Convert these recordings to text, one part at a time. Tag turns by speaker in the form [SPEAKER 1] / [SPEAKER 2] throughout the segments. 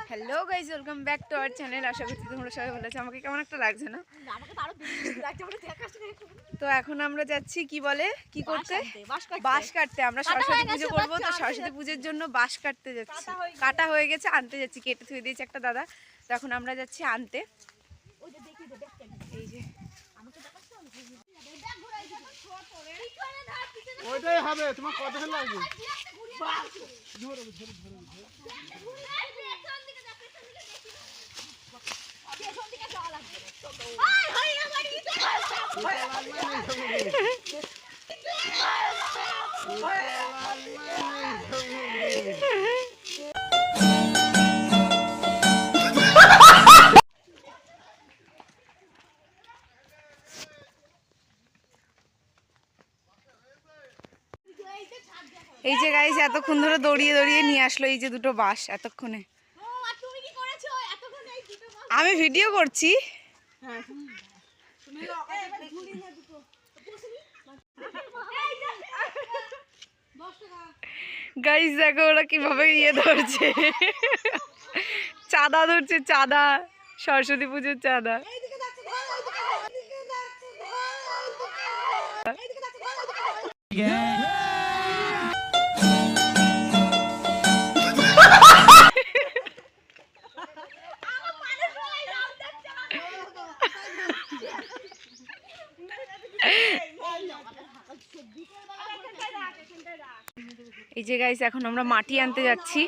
[SPEAKER 1] Hello guys, welcome back to our channel. আশা করছি তোমরা সবাই ভালো আছো। আমাকে কেমন একটা লাগছে না? তো এখন আমরা যাচ্ছি কি বলে কি করতে, বাঁশ কাটতে। আমরা সরস্বতী পুজো করবো, তো সরস্বতী পুজোর জন্য বাঁশ কাটতে যাচ্ছি। কাটা হয়ে গেছে, আনতে যাচ্ছি। কেটে থুয়ে দিয়েছে একটা দাদা, তো এখন আমরা যাচ্ছি আনতে। এই যে
[SPEAKER 2] ওইটাই হবে, তোমার কথা লাগবে।
[SPEAKER 1] এই যে গাইস এতক্ষণ ধরে দৌড়িয়ে দৌড়িয়ে নিয়ে আসলো এই যে দুটো বাঁশ এতক্ষণে। আমি ভিডিও করছি। গাইস দেখো ওরা কিভাবে ইয়ে ধরছে, চাঁদা ধরছে, চাঁদা, সরস্বতী পুজোর চাঁদা। এই যে গাইস এখন আমরা মাটি আনতে যাচ্ছি।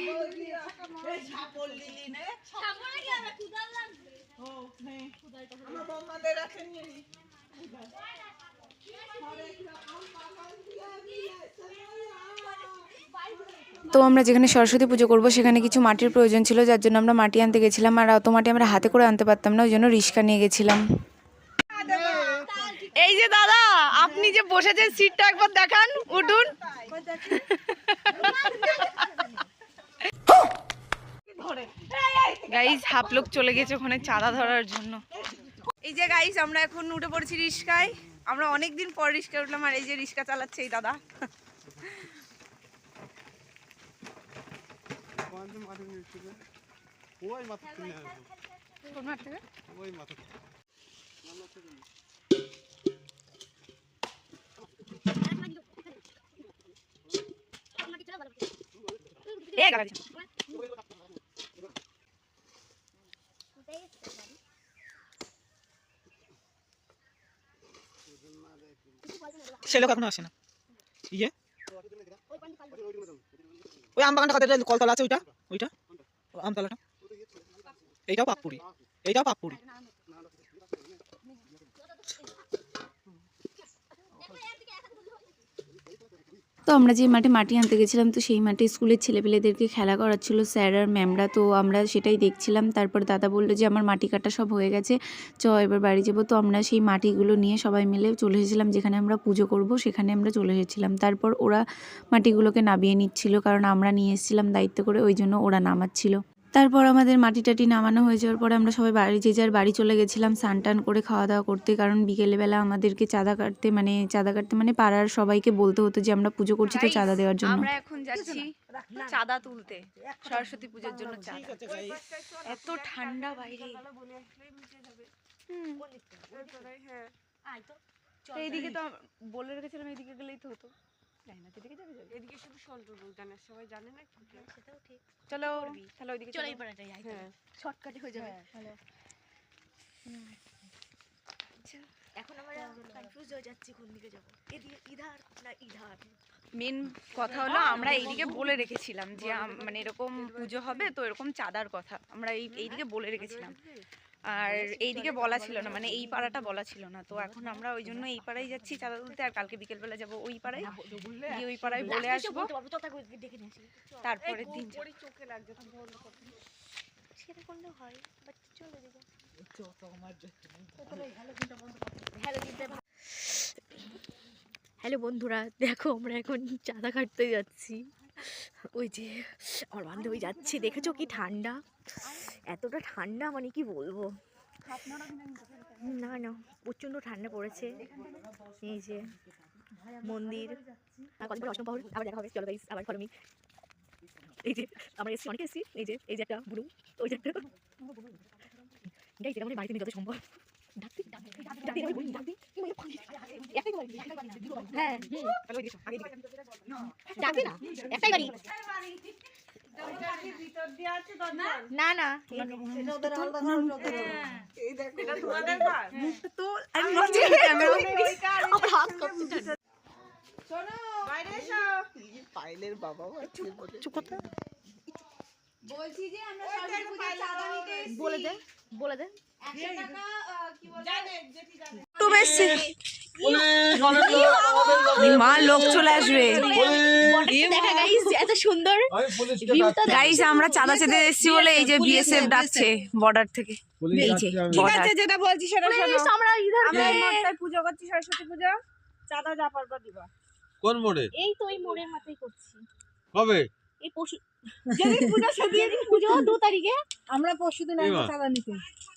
[SPEAKER 1] তো আমরা যেখানে সরস্বতী পুজো করবো সেখানে কিছু মাটির প্রয়োজন ছিল, যার জন্য আমরা মাটি আনতে গেছিলাম। আর অত মাটি আমরা হাতে করে আনতে পারতাম না, ওই জন্য রিক্সা নিয়ে গেছিলাম। এই যে দাদা, আপনি যে বসেছেন সিটটা একবার দেখান, উঠুন। গাইস হাফ লোক চলে গেছে ওখানে চাঁদা ধরার জন্য। এই যে গাইস আমরা এখন উঠে পড়েছি রিক্সায়। আমরা অনেকদিন পর রিক্সায় উঠলাম, আর এই যে রিক্সা চালাচ্ছে এই দাদা।
[SPEAKER 3] সে লোক এখনো আসে না। ইয়ে ওই আম বাগানটা কতটা কলতলা আছে, ওইটা ওইটা আমতলাটা, এইটাও পাকপুরি, এইটাও পাকপুরি।
[SPEAKER 4] তো আমরা যে মাঠে মাটি আনতে গেছিলাম, তো সেই মাঠে স্কুলের ছেলেপেলেদেরকে খেলা করাচ্ছিল স্যার আর ম্যামরা। তো আমরা সেটাই দেখছিলাম। তারপর দাদা বললো যে আমার মাটি কাটা সব হয়ে গেছে, চ এবার বাড়ি যাবো। তো আমরা সেই মাটিগুলো নিয়ে সবাই মিলে চলে এসেছিলাম যেখানে আমরা পুজো করব, সেখানে আমরা চলে এসেছিলাম। তারপর ওরা মাটিগুলোকে নামিয়ে নিচ্ছিল, কারণ আমরা নিয়ে এসেছিলাম দায়িত্ব করে, ওই জন্য ওরা নামাচ্ছিল। তারপর আমাদের মাটি টাটি নামানো হয়ে যাওয়ার পরে আমরা সবাই যে যার বাড়ি চলে গেছিলাম স্নান টান করে খাওয়া দাওয়া করতে, কারণ বিকেলবেলা আমাদেরকে চাঁদা কাটতে মানে পাড়ার সবাইকে বলতে হতো যে আমরা পুজো করছি, তো চাঁদা দেওয়ার জন্য।
[SPEAKER 1] আমরা এখন যাচ্ছি চাঁদা তুলতে সরস্বতী পুজোর জন্য। এত ঠান্ডা বাইরে, এইদিকে তো বলে রেখেছিলাম এইদিকে গেলেই তো হতো।
[SPEAKER 5] এদিকে শুধু সন্টুর জানে, সবাই জানে না। সেটাও ঠিক।
[SPEAKER 1] চলো তাহলে ওইদিকে
[SPEAKER 5] চলো, এই পাড়াটাই শর্টকাটে হয়ে যাবে। এখন আমরা কনফিউজ হয়ে যাচ্ছি কোন দিকে যাব, এদিকে ইধার না ইধার।
[SPEAKER 1] মেন কথা হলো আমরা এইদিকে বলে রেখেছিলাম যে মানে এরকম পুজো হবে, তো এরকম চাঁদার কথা আমরা এইদিকে বলে রেখেছিলাম। আর এইদিকে বলা ছিল না, মানে এই পাড়াটা বলা ছিল না। তো এখন আমরা ওই জন্য এই পাড়ায় যাচ্ছি চাঁদা তুলতে, আর কালকে বিকেলবেলা যাবো ওই পাড়ায়, গিয়ে ওই পাড়ায় বলে আসবো। তারপরের দিন
[SPEAKER 5] চোখে লাগছে, সেটা করলে হয়, বাট চলে যাবে। হ্যালো বন্ধুরা, দেখো আমরা এখন চাঁদা কাটতে যাচ্ছি। ওই যে আমার বান্ধবী যাচ্ছে, দেখেছো কি ঠান্ডা, এতটা ঠান্ডা মানে কি বলবো। না না, প্রচণ্ড ঠান্ডা পড়েছে। এই যে মন্দির, কদিন পরে অষ্টম প্রহর, আবার দেখা হবে। চলো গাইস, আবার ফলো মি। এই যে আমরা এসছি, অনেকে এসছি, এই যে একটা বুড়ো, ওই যে একটা গাইস, এটা মানে বাড়িতে নিয়ে যত সম্ভব ডাকতে হ্যাঁ ডাকতে না, একটাই বাড়ি না না
[SPEAKER 3] পাইলের বাবা
[SPEAKER 1] বলছি যে আমরা সরস্বতী পূজার চাঁদা নিতে এসেছি।
[SPEAKER 5] বলে দে
[SPEAKER 1] 100 টাকা কি বলে মা লোক চলে আসবে
[SPEAKER 5] দেখা গাইস এত সুন্দর ভিউটা
[SPEAKER 1] গাইস আমরা চাঁদা চেতে এসেছি বলে এই যে বিএসএফ ডাকছে বর্ডার থেকে এই যে border।
[SPEAKER 6] যেটা বলছি সেটা শোনো
[SPEAKER 5] আমরা ইধার
[SPEAKER 6] আমরা এই মঠটায় পুজো করছি সরস্বতী পূজা চাঁদা যা পারবা দিবা
[SPEAKER 7] কোন মোড়ে
[SPEAKER 5] এই তো এই মোড়ের মাথায় করছি
[SPEAKER 7] কবে
[SPEAKER 5] এই পশু
[SPEAKER 6] যেদিন পূজা সেদিন
[SPEAKER 5] পুজো 2 তারিখে
[SPEAKER 6] আমরা পরশুদিন
[SPEAKER 7] এবার।
[SPEAKER 6] আসবো চাঁদা নিতে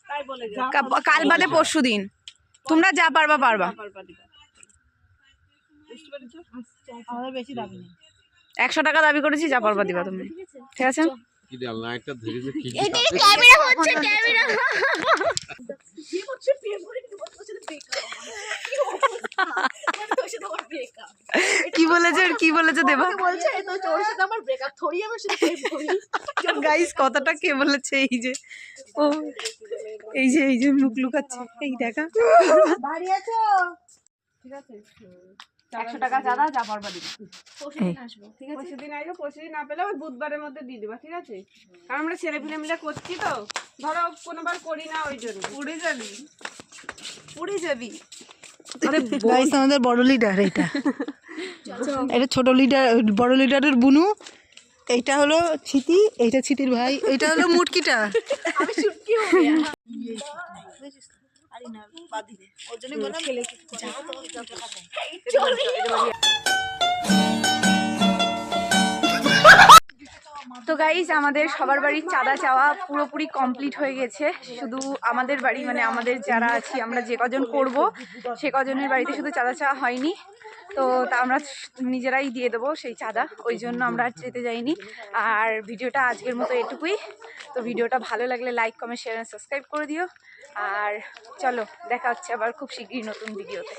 [SPEAKER 6] তাই বলে যাও
[SPEAKER 1] কাল বাদে পরশুদিন তোমরা যা পারবা
[SPEAKER 6] পারবা দিবা বুঝতে পেরেছো? আমাদের বেশি দাবি নেই
[SPEAKER 1] 100 টাকা দাবি করেছি যা পারবা দিবা তুমি ঠিক আছে
[SPEAKER 7] কি দেখ লাইটটা ধরেছে কি
[SPEAKER 5] এদিকে ক্যামেরা হচ্ছে ক্যামেরা কি হচ্ছে প্রেম করে কিন্তু তোর সাথে ব্রেকআপ তোর সাথে আমার ব্রেকআপ
[SPEAKER 1] কি বলেছে দেবা
[SPEAKER 5] বলছে তো তোর সাথে আমার ব্রেকআপ থরি আমার সাথে প্রেম করি
[SPEAKER 1] গাইস কথাটা কে বলেছে এই যে ও এই যে মুখ লুকাচ্ছে এই দেখা
[SPEAKER 6] বাড়ি আছো ঠিক আছে
[SPEAKER 1] 100 টাকা চাঁদা যা পারবা দিবা
[SPEAKER 5] পরশুদিন আসবো ঠিক আছে
[SPEAKER 6] পরশুদিন আসবো পরশুদিন না পেলে ওই বুধবারের মধ্যে দিয়ে দিবা ঠিক আছে কারণ আমরা ছেলে পিলে মিলে করছি তো ধরো কোনোবার করি না ওই জন্য
[SPEAKER 1] উড়ে যাবি
[SPEAKER 8] গাইস আমাদের বড় লিডার এটা এটা ছোট লিডার বড় লিডারের বুনু এইটা হলো ছিতি এইটা ছিতির ভাই এইটা হলো মুটকিটা
[SPEAKER 5] আমি শুটকি হয়ে গেলাম
[SPEAKER 8] আরে না বাদ দিবে ওর জন্য বললাম যা
[SPEAKER 1] তো গাইজ আমাদের সবার বাড়ির চাঁদা চাওয়া পুরোপুরি কমপ্লিট হয়ে গেছে শুধু আমাদের বাড়ি মানে আমাদের যারা আছি আমরা যে কজন করব সে কজনের বাড়িতে শুধু চাঁদা চাওয়া হয়নি তো তা আমরা নিজেরাই দিয়ে দেবো সেই চাঁদা ওই জন্য আমরা আর যেতে যাইনি আর ভিডিওটা আজকের মতো এটুকুই তো ভিডিওটা ভালো লাগলে লাইক কমেন্ট শেয়ার সাবস্ক্রাইব করে দিও আর চলো দেখা হচ্ছে আবার খুব শীঘ্রই নতুন ভিডিওতে